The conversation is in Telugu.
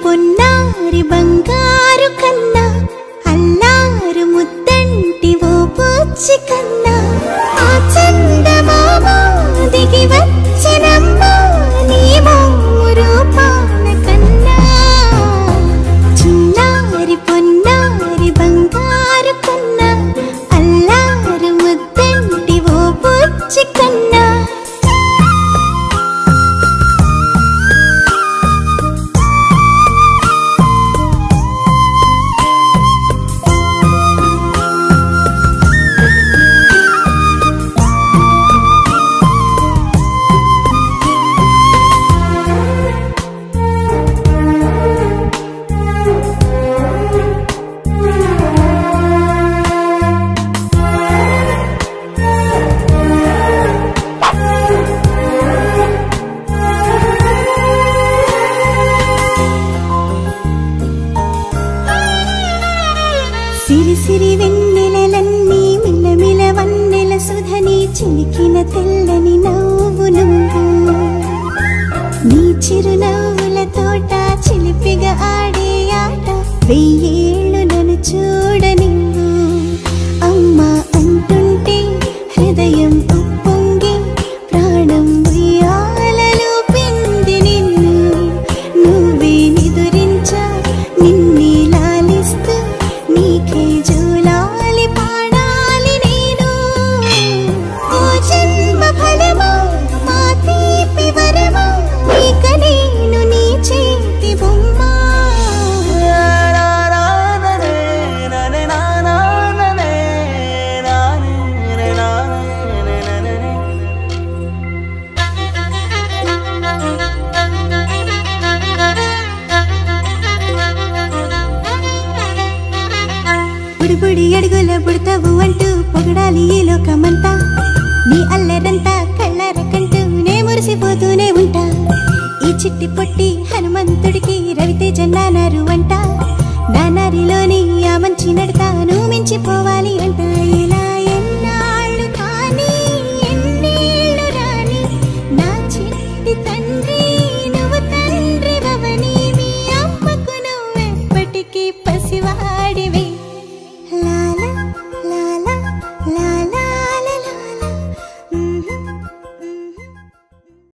పొన్నారి బంగారు కన్నా అల్లారు ముద్దంటి ఓ బుచ్చి కన్నా ఆ చందమామ దిగి వచ్చినమ్మా నీ మోరు పాన కన్నా చిన్నారి పొన్నారి బంగారు కన్నా అల్లారు ముద్దంటి ఓ బుచ్చి కన్నా సిరి సిరి వెన్నెలలన్నీ మిలమిల వన్నెల సుధని చిలికిన తెల్లని నవ్వు నువ్వు నీ చిరునవ్వుల తోట చిలిపిగా ఆడే ఆట వెయ్యేళ్ళు నన్ను చూడనివ్వు అమ్మా అంటుంటే హృదయం ఉప్పొంగి ప్రాణం ఉయ్యాలలో పిండి నిన్ను నువ్వే నిదురించా నిన్నే లాలిస్తూ నీకే జూలాలి పాడాలి నేను ఓ జన్మ ఫలమా మా తీపి వరమా ఇక నేను నీ చేతి బొమ్మ బుడిబుడి అడుగుల బుడతావు అంటూ పొగడాలి ఈ లోకమంతా నీ అల్లరంతా కళ్ళారకంటూ నే మురిసిపోతూనే ఉంటా ఈ చిట్టి పొట్టి హనుమంతుడికి రవితేజ నానారు అంట నానారిలోని ఆ మంచి నడతాను మించిపోవాలి అంట ఇలా ఎన్నాళ్ళు కానీ ఎన్నేళ్ళు రాని నా చిట్టి తండ్రి నువ్వు తండ్రి వవని మీ అమ్మకు నువ్వెప్పటికీ